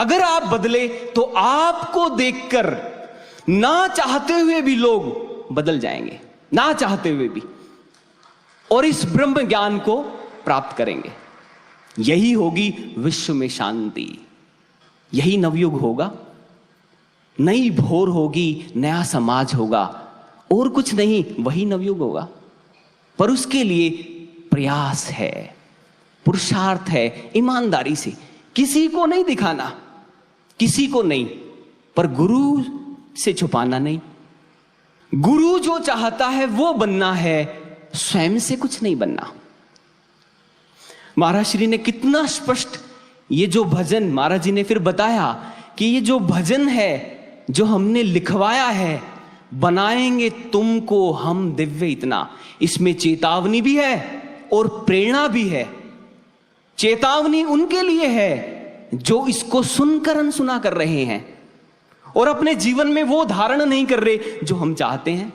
अगर आप बदले तो आपको देखकर ना चाहते हुए भी लोग बदल जाएंगे, ना चाहते हुए भी, और इस ब्रह्म ज्ञान को प्राप्त करेंगे। यही होगी विश्व में शांति, यही नवयुग होगा, नई भोर होगी, नया समाज होगा, और कुछ नहीं, वही नवयुग होगा। पर उसके लिए प्रयास है, पुरुषार्थ है, ईमानदारी से, किसी को नहीं दिखाना, किसी को नहीं, पर गुरु से छुपाना नहीं। गुरु जो चाहता है वो बनना है, स्वयं से कुछ नहीं बनना। महाराज श्री ने कितना स्पष्ट ये जो भजन, महाराज जी ने फिर बताया कि ये जो भजन है जो हमने लिखवाया है, बनाएंगे तुमको हम दिव्य इतना, इसमें चेतावनी भी है और प्रेरणा भी है। चेतावनी उनके लिए है जो इसको सुनकर अनसुना कर रहे हैं और अपने जीवन में वो धारण नहीं कर रहे जो हम चाहते हैं,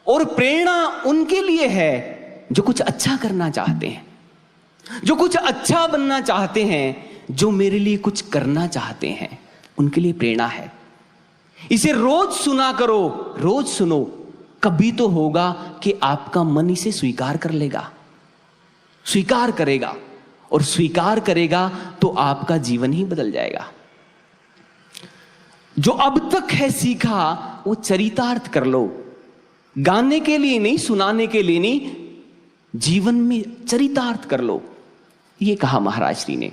और प्रेरणा उनके लिए है जो कुछ अच्छा करना चाहते हैं, जो कुछ अच्छा बनना चाहते हैं, जो मेरे लिए कुछ करना चाहते हैं, उनके लिए प्रेरणा है। इसे रोज सुना करो, रोज सुनो, कभी तो होगा कि आपका मन इसे स्वीकार कर लेगा, स्वीकार करेगा, और स्वीकार करेगा तो आपका जीवन ही बदल जाएगा। जो अब तक है सीखा वो चरितार्थ कर लो, गाने के लिए नहीं, सुनाने के लिए नहीं, जीवन में चरितार्थ कर लो, ये कहा महाराज श्री ने।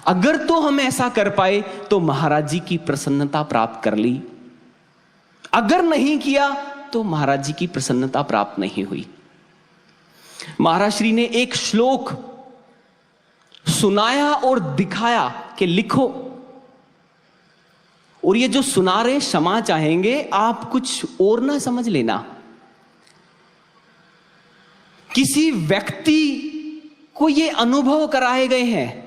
अगर तो हम ऐसा कर पाए तो महाराज जी की प्रसन्नता प्राप्त कर ली, अगर नहीं किया तो महाराज जी की प्रसन्नता प्राप्त नहीं हुई। महाराज श्री ने एक श्लोक सुनाया और दिखाया कि लिखो, और ये जो सुना रहे क्षमा चाहेंगे, आप कुछ और ना समझ लेना। किसी व्यक्ति को ये अनुभव कराए गए हैं,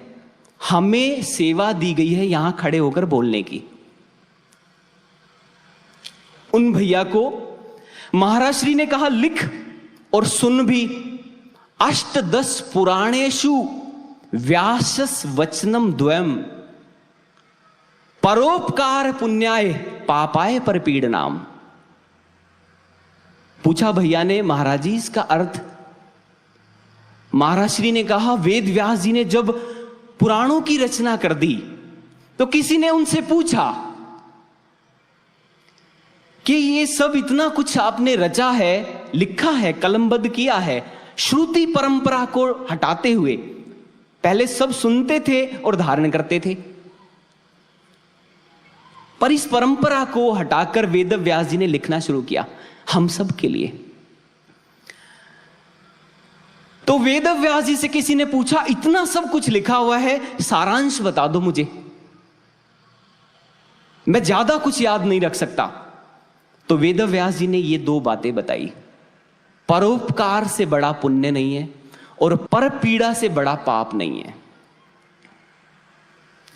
हमें सेवा दी गई है यहां खड़े होकर बोलने की। उन भैया को महाराज श्री ने कहा लिख और सुन भी। अष्टदश पुराणेषु व्यासस वचनम द्वयम परोपकार पुण्याय पापाय परपीडनाम। पूछा भैया ने, महाराज जी इसका अर्थ? महाराज श्री ने कहा, वेद व्यास जी ने जब पुराणों की रचना कर दी तो किसी ने उनसे पूछा कि ये सब इतना कुछ आपने रचा है, लिखा है, कलमबद्ध किया है, श्रुति परंपरा को हटाते हुए। पहले सब सुनते थे और धारण करते थे, पर इस परंपरा को हटाकर वेद व्यास जी ने लिखना शुरू किया हम सब के लिए। तो वेद व्यास जी से किसी ने पूछा, इतना सब कुछ लिखा हुआ है, सारांश बता दो मुझे, मैं ज्यादा कुछ याद नहीं रख सकता। तो वेद व्यास जी ने ये दो बातें बताई, परोपकार से बड़ा पुण्य नहीं है और पर पीड़ा से बड़ा पाप नहीं है।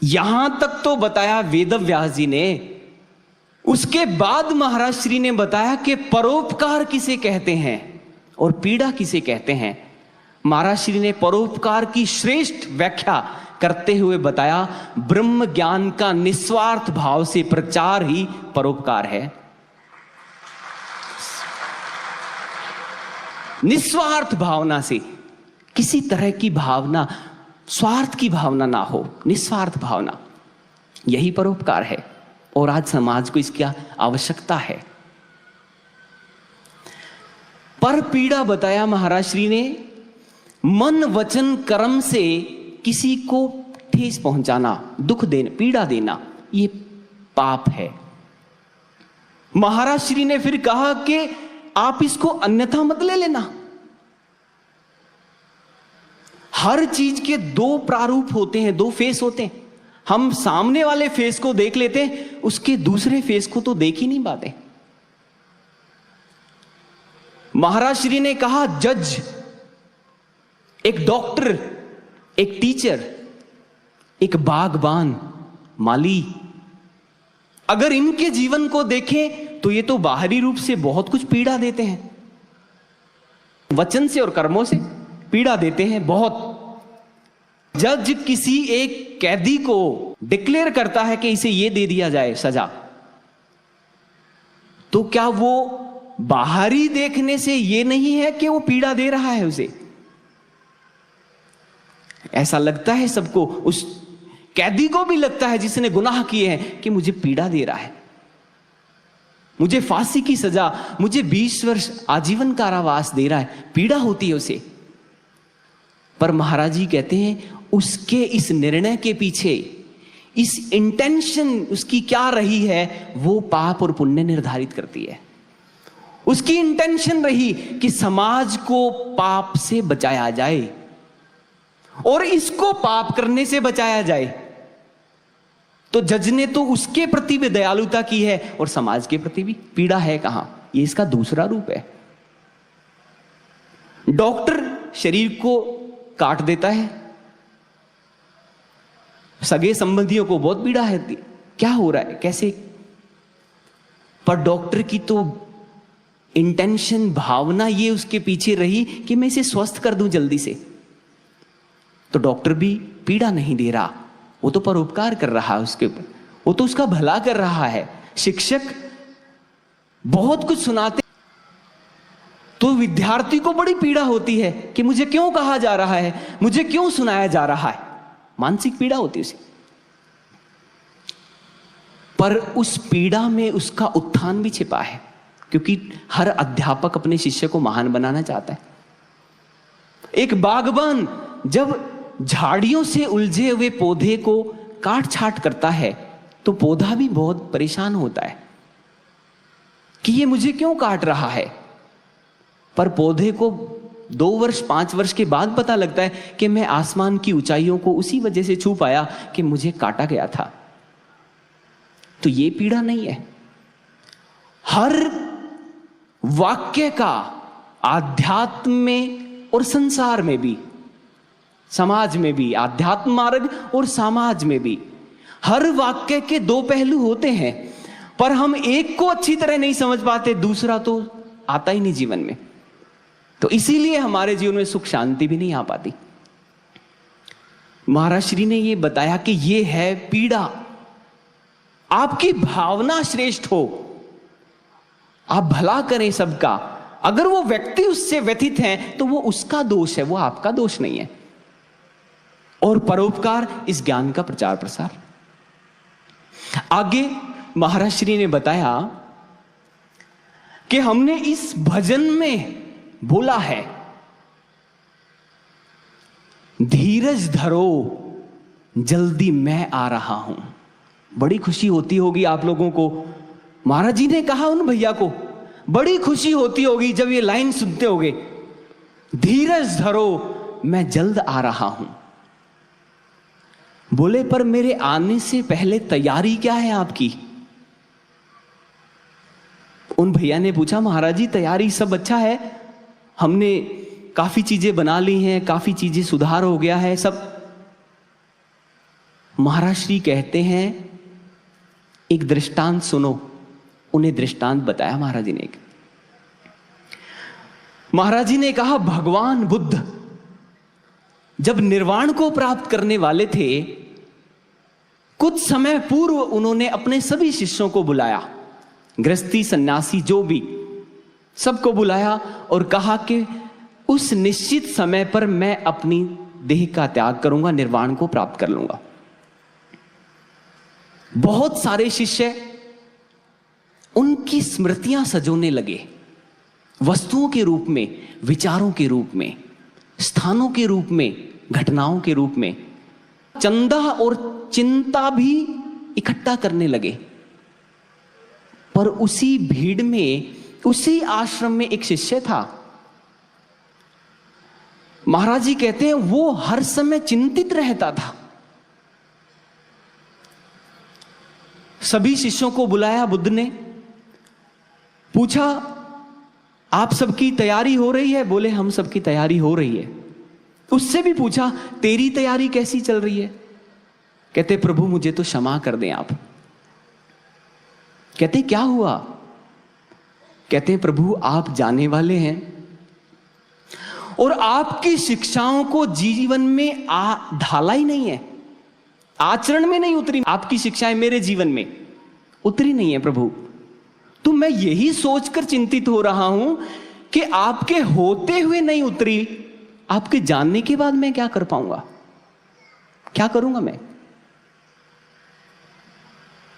यहां तक तो बताया वेद व्यास जी ने। उसके बाद महाराज श्री ने बताया कि परोपकार किसे कहते हैं और पीड़ा किसे कहते हैं। महाराज श्री ने परोपकार की श्रेष्ठ व्याख्या करते हुए बताया, ब्रह्म ज्ञान का निस्वार्थ भाव से प्रचार ही परोपकार है। निस्वार्थ भावना से, किसी तरह की भावना, स्वार्थ की भावना ना हो, निस्वार्थ भावना, यही परोपकार है। और आज समाज को इसकी आवश्यकता है। पर पीड़ा बताया महाराज श्री ने, मन वचन कर्म से किसी को ठेस पहुंचाना, दुख देना, पीड़ा देना, ये पाप है। महाराज श्री ने फिर कहा कि आप इसको अन्यथा मत ले लेना। हर चीज के दो प्रारूप होते हैं, दो फेस होते हैं। हम सामने वाले फेस को देख लेते हैं, उसके दूसरे फेस को तो देख ही नहीं पाते। महाराज श्री ने कहा, जज, एक डॉक्टर, एक टीचर, एक बागबान, माली, अगर इनके जीवन को देखें तो ये तो बाहरी रूप से बहुत कुछ पीड़ा देते हैं, वचन से और कर्मों से पीड़ा देते हैं बहुत। जज किसी एक कैदी को डिक्लेयर करता है कि इसे ये दे दिया जाए सजा, तो क्या वो बाहरी देखने से ये नहीं है कि वो पीड़ा दे रहा है उसे? ऐसा लगता है सबको, उस कैदी को भी लगता है जिसने गुनाह किए हैं कि मुझे पीड़ा दे रहा है, मुझे फांसी की सजा, मुझे 20 वर्ष आजीवन कारावास दे रहा है, पीड़ा होती है उसे। पर महाराज जी कहते हैं उसके इस निर्णय के पीछे, इस इंटेंशन उसकी क्या रही है, वो पाप और पुण्य निर्धारित करती है। उसकी इंटेंशन रही कि समाज को पाप से बचाया जाए और इसको पाप करने से बचाया जाए। तो जज ने तो उसके प्रति भी दयालुता की है और समाज के प्रति भी। पीड़ा है कहां? ये इसका दूसरा रूप है। डॉक्टर शरीर को काट देता है, सगे संबंधियों को बहुत पीड़ा है, क्या हो रहा है, कैसे? पर डॉक्टर की तो इंटेंशन, भावना ये उसके पीछे रही कि मैं इसे स्वस्थ कर दूं जल्दी से। तो डॉक्टर भी पीड़ा नहीं दे रहा, वो तो परोपकार कर रहा है उसके ऊपर, वो तो उसका भला कर रहा है। शिक्षक बहुत कुछ सुनाते तो विद्यार्थी को बड़ी पीड़ा होती है कि मुझे क्यों कहा जा रहा है, मुझे क्यों सुनाया जा रहा है, मानसिक पीड़ा होती है उसे। पर उस पीड़ा में उसका उत्थान भी छिपा है, क्योंकि हर अध्यापक अपने शिष्य को महान बनाना चाहता है। एक बागबान जब झाड़ियों से उलझे हुए पौधे को काट छाट करता है तो पौधा भी बहुत परेशान होता है कि ये मुझे क्यों काट रहा है। पर पौधे को 2 वर्ष 5 वर्ष के बाद पता लगता है कि मैं आसमान की ऊंचाइयों को उसी वजह से छू पाया कि मुझे काटा गया था। तो ये पीड़ा नहीं है। हर वाक्य का आध्यात्म में और संसार में भी, समाज में भी, आध्यात्म मार्ग और समाज में भी, हर वाक्य के 2 पहलू होते हैं। पर हम एक को अच्छी तरह नहीं समझ पाते, दूसरा तो आता ही नहीं जीवन में। तो इसीलिए हमारे जीवन में सुख शांति भी नहीं आ पाती। महाराज श्री ने यह बताया कि यह है पीड़ा। आपकी भावना श्रेष्ठ हो, आप भला करें सबका, अगर वो व्यक्ति उससे व्यथित है तो वो उसका दोष है, वो आपका दोष नहीं है। और परोपकार इस ज्ञान का प्रचार प्रसार। आगे महाराज श्री ने बताया कि हमने इस भजन में बोला है, धीरज धरो जल्दी मैं आ रहा हूं। बड़ी खुशी होती होगी आप लोगों को। महाराज जी ने कहा उन भैया को, बड़ी खुशी होती होगी जब ये लाइन सुनते होगे, धीरज धरो मैं जल्द आ रहा हूं। बोले पर मेरे आने से पहले तैयारी क्या है आपकी? उन भैया ने पूछा, महाराज जी तैयारी सब अच्छा है, हमने काफी चीजें बना ली हैं, काफी चीजें सुधार हो गया है सब। महाराज श्री कहते हैं एक दृष्टांत सुनो। उन्हें दृष्टांत बताया महाराज जी ने। महाराज जी ने कहा, भगवान बुद्ध जब निर्वाण को प्राप्त करने वाले थे, कुछ समय पूर्व उन्होंने अपने सभी शिष्यों को बुलाया, गृहस्थी सन्यासी जो भी, सबको बुलाया और कहा कि उस निश्चित समय पर मैं अपनी देह का त्याग करूंगा, निर्वाण को प्राप्त कर लूंगा। बहुत सारे शिष्य उनकी स्मृतियां सजोने लगे, वस्तुओं के रूप में, विचारों के रूप में, स्थानों के रूप में, घटनाओं के रूप में। चंदा और चिंता भी इकट्ठा करने लगे। पर उसी भीड़ में, उसी आश्रम में एक शिष्य था। महाराज जी कहते हैं वो हर समय चिंतित रहता था। सभी शिष्यों को बुलाया बुद्ध ने, पूछा आप सबकी तैयारी हो रही है? बोले हम सबकी तैयारी हो रही है। उससे भी पूछा तेरी तैयारी कैसी चल रही है? कहते प्रभु मुझे तो क्षमा कर दें आप। कहते क्या हुआ? कहते प्रभु आप जाने वाले हैं और आपकी शिक्षाओं को जीवन में ढाला ही नहीं है, आचरण में नहीं उतरी, आपकी शिक्षाएं मेरे जीवन में उतरी नहीं है प्रभु। तो मैं यही सोचकर चिंतित हो रहा हूं कि आपके होते हुए नहीं उतरी, आपके जानने के बाद मैं क्या कर पाऊंगा, क्या करूंगा मैं।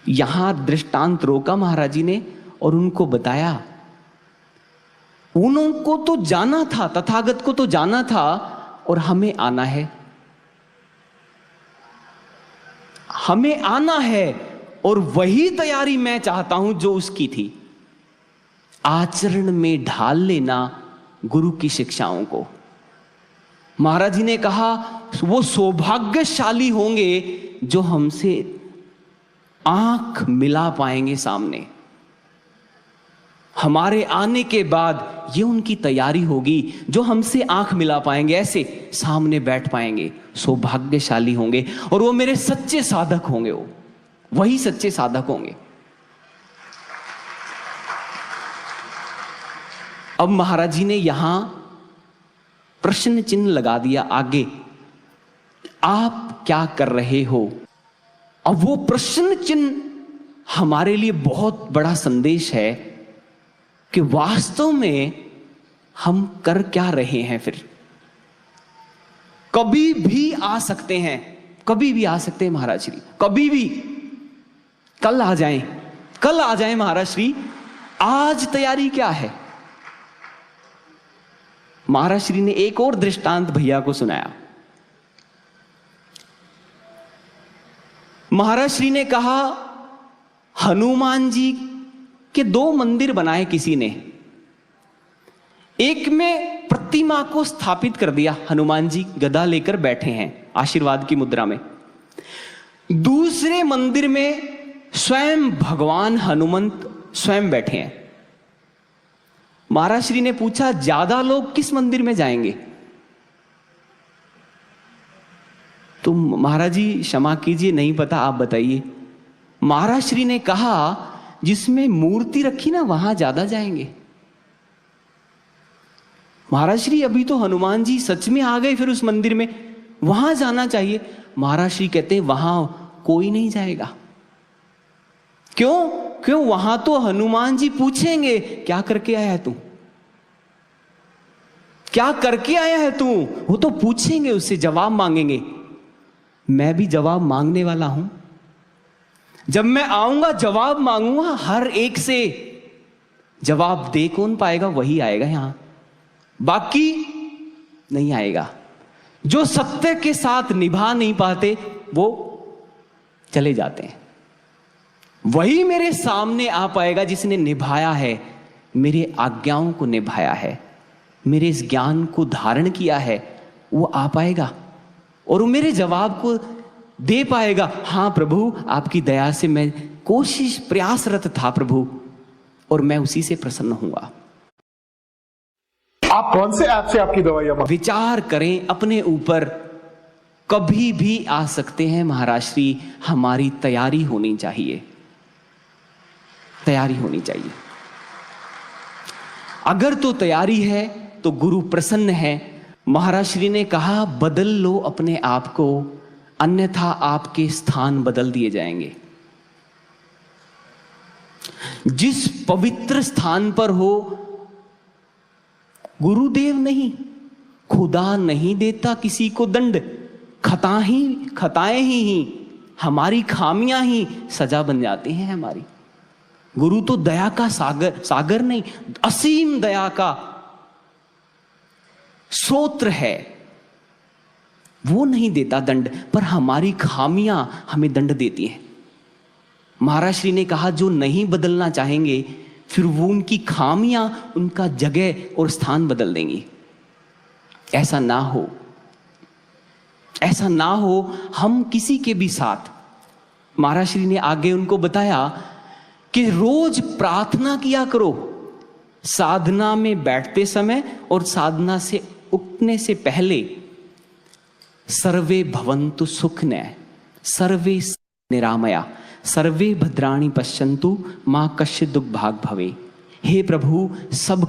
यहां दृष्टांत रोका महाराज जी ने और उनको बताया। उनको तो जाना था, तथागत को तो जाना था, और हमें आना है, हमें आना है, और वही तैयारी मैं चाहता हूं जो उसकी थी। आचरण में ढाल लेना गुरु की शिक्षाओं को। महाराज जी ने कहा वो सौभाग्यशाली होंगे जो हमसे आंख मिला पाएंगे सामने। हमारे आने के बाद ये उनकी तैयारी होगी, जो हमसे आंख मिला पाएंगे, ऐसे सामने बैठ पाएंगे, सौभाग्यशाली होंगे, और वो मेरे सच्चे साधक होंगे, वो वही सच्चे साधक होंगे। अब महाराज जी ने यहां प्रश्न चिन्ह लगा दिया आगे, आप क्या कर रहे हो। अब वो प्रश्न चिन्ह हमारे लिए बहुत बड़ा संदेश है कि वास्तव में हम कर क्या रहे हैं। फिर कभी भी आ सकते हैं, कभी भी आ सकते हैं महाराज श्री, कभी भी, कल आ जाएं, कल आ जाएं महाराज श्री। आज तैयारी क्या है। महाराज श्री ने एक और दृष्टांत भैया को सुनाया। महाराज श्री ने कहा हनुमान जी के 2 मंदिर बनाए किसी ने। एक में प्रतिमा को स्थापित कर दिया, हनुमान जी गदा लेकर बैठे हैं आशीर्वाद की मुद्रा में। दूसरे मंदिर में स्वयं भगवान हनुमंत स्वयं बैठे हैं। महाराज श्री ने पूछा ज्यादा लोग किस मंदिर में जाएंगे। तो महाराज जी क्षमा कीजिए, नहीं पता, आप बताइए। महाराज श्री ने कहा जिसमें मूर्ति रखी ना वहां ज्यादा जाएंगे। महाराज श्री अभी तो हनुमान जी सच में आ गए फिर उस मंदिर में, वहां जाना चाहिए। महाराज श्री कहते वहां कोई नहीं जाएगा। क्यों वहां तो हनुमान जी पूछेंगे क्या करके आया है तू, क्या करके आया है तू, वो तो पूछेंगे, उससे जवाब मांगेंगे। मैं भी जवाब मांगने वाला हूं। जब मैं आऊंगा जवाब मांगूंगा, हर एक से जवाब दे कौन पाएगा, वही आएगा यहां, बाकी नहीं आएगा। जो सत्य के साथ निभा नहीं पाते वो चले जाते हैं। वही मेरे सामने आ पाएगा जिसने निभाया है, मेरे आज्ञाओं को निभाया है, मेरे इस ज्ञान को धारण किया है, वो आ पाएगा और वो मेरे जवाब को दे पाएगा। हां प्रभु, आपकी दया से मैं कोशिश प्रयासरत था प्रभु, और मैं उसी से प्रसन्न हुआ। आप कौन से ऐप से आपकी दवाइयां विचार करें अपने ऊपर। कभी भी आ सकते हैं महाराज श्री, हमारी तैयारी होनी चाहिए, तैयारी होनी चाहिए। अगर तो तैयारी है तो गुरु प्रसन्न है। महाराज श्री ने कहा बदल लो अपने आप को, अन्यथा आपके स्थान बदल दिए जाएंगे। जिस पवित्र स्थान पर हो, गुरुदेव नहीं, खुदा नहीं देता किसी को दंड। खताएं ही हमारी खामियां ही सजा बन जाती हैं हमारी। गुरु तो दया का सागर नहीं, असीम दया का स्रोत है। वो नहीं देता दंड, पर हमारी खामियां हमें दंड देती हैं। महाराज श्री ने कहा जो नहीं बदलना चाहेंगे, फिर वो उनकी खामियां उनका जगह और स्थान बदल देंगी। ऐसा ना हो, ऐसा ना हो हम किसी के भी साथ। महाराज श्री ने आगे उनको बताया कि रोज प्रार्थना किया करो, साधना में बैठते समय और साधना से उठने से पहले। सर्वे भवन्तु सुखिनः, सर्वे निरामया, सर्वे भद्राणि पश्यन्तु, मां कश्चित् दुःख भाग् भवे। हे प्रभु, सब